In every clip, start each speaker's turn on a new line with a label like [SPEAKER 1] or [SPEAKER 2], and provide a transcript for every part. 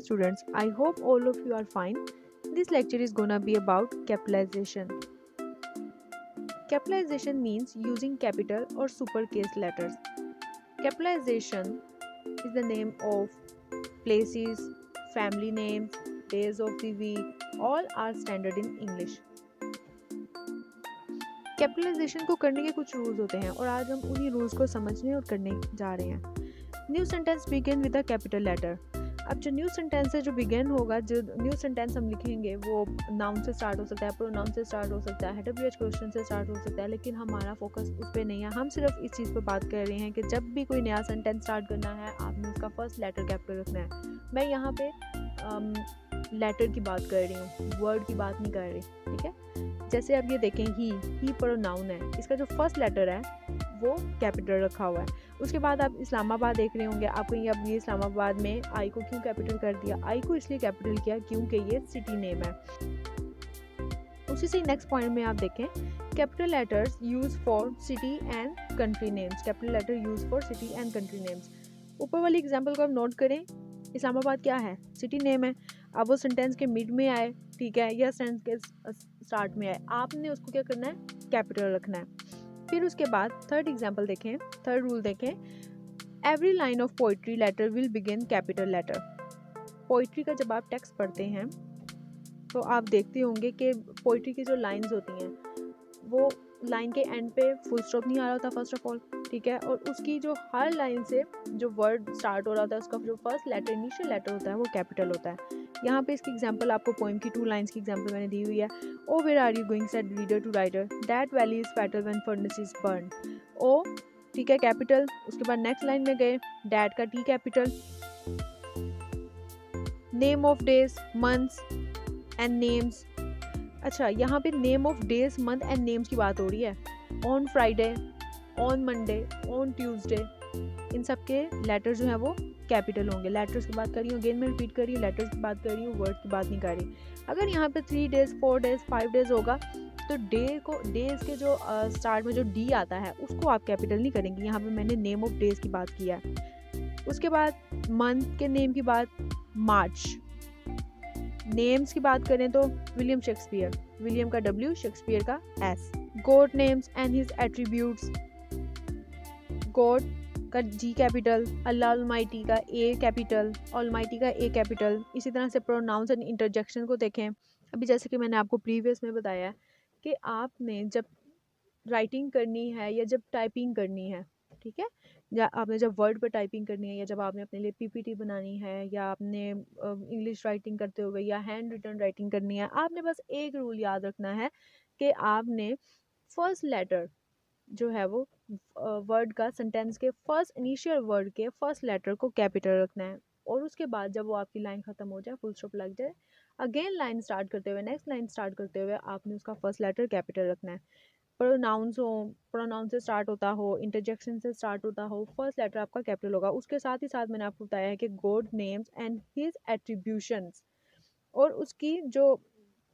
[SPEAKER 1] students, I hope all of you are fine. This lecture is gonna be about capitalization. Capitalization means using capital or supercase letters. Capitalization is the name of places, family names, days of the week, all are standard in English. Capitalisation को करने के कुछ rules होते हैं और आज हम उन्हीं रूल्स को समझने और करने जा रहे हैं। New sentence begin with a capital letter. अब जो न्यू सेंटेंस है जो बिगिन होगा, जो न्यू सेंटेंस हम लिखेंगे वो नाउन से स्टार्ट हो सकता है, प्रोनाउन से स्टार्ट हो सकता है, हेड क्वेश्चन से स्टार्ट हो सकता है, लेकिन हमारा फोकस उस पर नहीं है। हम सिर्फ इस चीज़ पर बात कर रहे हैं कि जब भी कोई नया सेंटेंस स्टार्ट करना है आपने उसका फर्स्ट लेटर कैपिटल रखना है। मैं यहाँ पे लेटर की बात कर रही हूँ, वर्ड की बात नहीं कर रही, ठीक है। जैसे अब ये देखें, ही प्रोनाउन है, इसका जो फर्स्ट लेटर है वो कैपिटल रखा हुआ है। उसके बाद आप इस्लामाबाद देख रहे होंगे, आपको ये अब ये इस्लामाबाद में आई को क्यों कैपिटल कर दिया? आई को इसलिए कैपिटल किया क्योंकि ये सिटी नेम है। उसी से नेक्स्ट पॉइंट में आप देखें, capital letters use for city and country names. Capital letter use for city and country names. ऊपर वाली एग्जाम्पल को आप नोट करें, इस्लामाबाद क्या है? सिटी नेम है। अब वो सेंटेंस के मिड में आए, ठीक है, या सेंटेंस के स्टार्ट में आए, आपने उसको क्या करना है? कैपिटल रखना है। फिर उसके बाद थर्ड एग्जाम्पल देखें, थर्ड रूल देखें, every line of poetry letter will begin capital letter. Poetry का जब आप टेक्स्ट पढ़ते हैं तो आप देखते होंगे कि पोइट्री की जो लाइंस होती हैं वो लाइन के एंड पे फुल स्टॉप नहीं आ रहा होता फर्स्ट ऑफ ऑल, ठीक है, और उसकी जो हर लाइन से जो वर्ड स्टार्ट हो रहा होता है उसका जो फर्स्ट लेटर, इनिशियल लेटर होता है वो कैपिटल होता है। यहाँ पे इसकी एग्जांपल आपको पोएम की 2 लाइंस की एग्जांपल मैंने दी हुई है। Oh where are you going said reader to rider, that valley is fatter when furnace is burn. Oh, ठीक है, कैपिटल। उसके बाद नेक्स्ट लाइन में गए, डैट का T capital. Name of days, months and names. अच्छा, यहाँ पे name of days, month and names की बात हो रही है। On Friday, on Monday, on Tuesday, इन सब के लेटर जो है वो कैपिटल होंगे। लेटर्स की बात कर रही हूँ, अगेन मैं रिपीट कर रही हूँ, लेटर्स की बात कर रही हूँ, वर्ड की बात नहीं कर रही। अगर यहाँ पे 3 डेज, 4 डेज, 5 डेज होगा तो डेज के जो स्टार्ट में जो डी आता है उसको आप कैपिटल नहीं करेंगे। यहाँ पे मैंने नेम ऑफ डेज की बात किया है। उसके बाद मंथ के नेम की बात, मार्च। नेम्स की बात करें तो विलियम शेक्सपियर, विलियम का W, शेक्सपियर का S। God names and his attributes, God का G कैपिटल, अल्लाह ऑलमाइटी का A कैपिटल, ऑलमाइटी का A कैपिटल। इसी तरह से प्रोनाउंस एंड इंटरजेक्शन को देखें। अभी जैसे कि मैंने आपको प्रीवियस में बताया कि आपने जब राइटिंग करनी है या जब टाइपिंग करनी है, ठीक है, या आपने जब वर्ड पर टाइपिंग करनी है, या जब आपने अपने लिए PPT बनानी है, या आपने इंग्लिश राइटिंग करते हुए या हैंड रिटन राइटिंग करनी है, आपने बस एक रूल याद रखना है कि आपने फर्स्ट लेटर जो है वो वर्ड का, सेंटेंस के फर्स्ट इनिशियल वर्ड के फर्स्ट लेटर को कैपिटल रखना है। और उसके बाद जब वो आपकी लाइन ख़त्म हो जाए, फुल स्टॉप लग जाए, अगेन लाइन स्टार्ट करते हुए, नेक्स्ट लाइन स्टार्ट करते हुए आपने उसका फर्स्ट लेटर कैपिटल रखना है। प्रोनाउंस हो, प्रोनाउंस से स्टार्ट होता हो, इंटरजेक्शन से स्टार्ट होता हो, फर्स्ट लेटर आपका कैपिटल होगा। उसके साथ ही साथ मैंने आपको बताया है कि गॉड नेम्स एंड हिज एट्रीब्यूशंस, और उसकी जो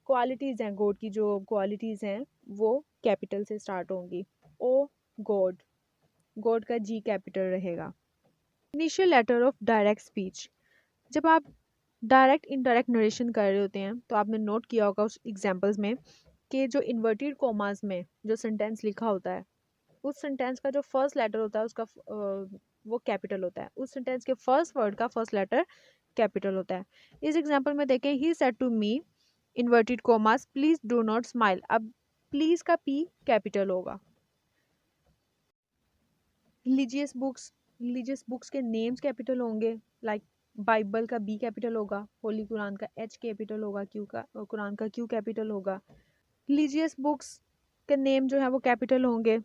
[SPEAKER 1] क्वालिटीज़ हैं, गॉड की जो क्वालिटीज़ हैं वो कैपिटल से स्टार्ट होंगी। ओ गॉड, गॉड का G कैपिटल रहेगा। Initial letter of direct speech, जब आप डायरेक्ट इनडायरेक्ट नरेशन कर रहे होते हैं तो आपने नोट किया होगा उस एग्जाम्पल्स में कि जो इन्वर्टेड कॉमास में जो सेंटेंस लिखा होता है उस सेंटेंस का जो फर्स्ट लेटर होता है उसका वो कैपिटल होता है। उस सेंटेंस के फर्स्ट वर्ड का फर्स्ट लेटर कैपिटल होता है। इस एग्जांपल में देखें, he said to me, inverted commas, please do not smile. अब प्लीज का P कैपिटल होगा। रिलीजियस बुक्स के नेम्स कैपिटल होंगे, लाइक बाइबल का B कैपिटल होगा, होली कुरान का H कैपिटल होगा, कुरान का Q कैपिटल होगा। रिलीजियस बुक्स के नेम जो है वो कैपिटल होंगे,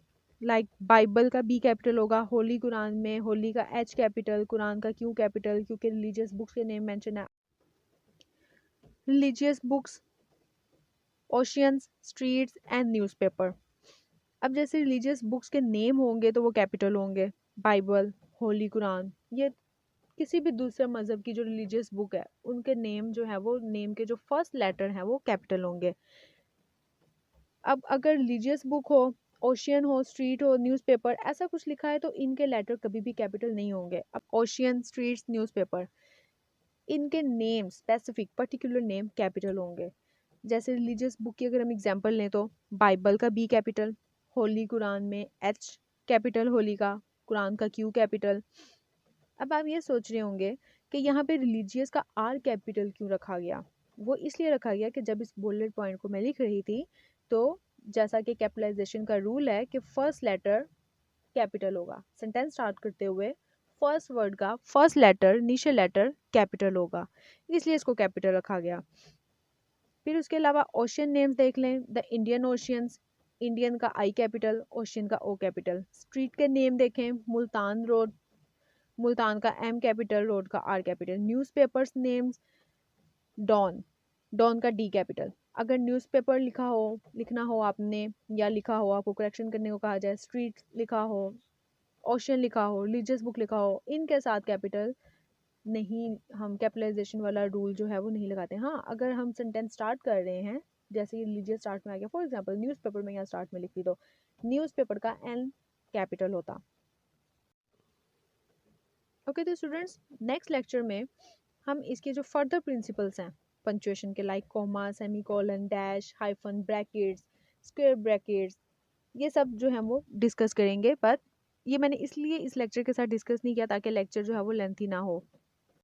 [SPEAKER 1] लाइक बाइबल का B कैपिटल होगा, होली कुरान में होली का H कैपिटल, कुरान का Q कैपिटल, क्योंकि रिलीजियस बुक्स के नेम मेंशन है। Religious books, oceans, streets and newspaper. अब जैसे रिलीजियस बुक्स के नेम होंगे तो वो कैपिटल होंगे, बाइबल, होली कुरान, ये किसी भी दूसरे मज़हब की जो रिलीजियस बुक है उनके नेम जो है वो नेम के जो फर्स्ट लेटर हैं वो कैपिटल होंगे। अब अगर रिलीजियस बुक हो, ओशियन हो, स्ट्रीट हो, न्यूज़पेपर, ऐसा कुछ लिखा है तो इनके लेटर कभी भी कैपिटल नहीं होंगे। अब ओशियन, स्ट्रीट्स, न्यूज़पेपर, इनके name specific particular name capital होंगे। जैसे रिलीजियस बुक की अगर हम एग्जांपल लें तो बाइबल का बी कैपिटल, होली कुरान में एच कैपिटल होली का, कुरान का क्यू कैपिटल। अब आप ये सोच रहे होंगे कि यहाँ पे रिलीजियस का आर कैपिटल क्यों रखा गया। वो इसलिए रखा गया कि जब इस बुलेट पॉइंट को मैं लिख रही थी तो जैसा कि कैपिटलाइजेशन का रूल है कि फर्स्ट लेटर कैपिटल होगा, सेंटेंस स्टार्ट करते हुए फर्स्ट वर्ड का first letter initial letter capital होगा, इसलिए इसको कैपिटल रखा गया। फिर उसके अलावा ओशियन नेम्स देख लें, द इंडियन ओशियंस, इंडियन का आई कैपिटल, ओशियन का ओ कैपिटल। स्ट्रीट के नेम देखें, मुल्तान रोड, मुल्तान का एम कैपिटल, रोड का R capital. Newspapers names, Dawn, Dawn का डी कैपिटल। अगर न्यूज़पेपर लिखना हो आपने, या लिखा हो आपको करेक्शन करने को कहा जाए, स्ट्रीट लिखा हो, ओशन लिखा हो, रिलीजियस बुक लिखा हो, इनके साथ कैपिटल नहीं, हम कैपिटलाइजेशन वाला रूल जो है वो नहीं लगाते। हाँ, अगर हम सेंटेंस स्टार्ट कर रहे हैं, जैसे ये रिलीजियस स्टार्ट में आ गया, फॉर एग्जांपल न्यूज़पेपर में यहाँ स्टार्ट में लिखती तो न्यूज़पेपर का एन कैपिटल होता। ओके तो स्टूडेंट्स, नेक्स्ट लेक्चर में हम इसके जो फर्दर प्रिंसिपल्स हैं पंक्चुएशन के, like comma, semicolon, dash, hyphen, brackets, square brackets, ये सब जो है वो डिस्कस करेंगे। पर ये मैंने इसलिए इस लेक्चर के साथ डिस्कस नहीं किया ताकि लेक्चर जो है वो लेंथी ना हो।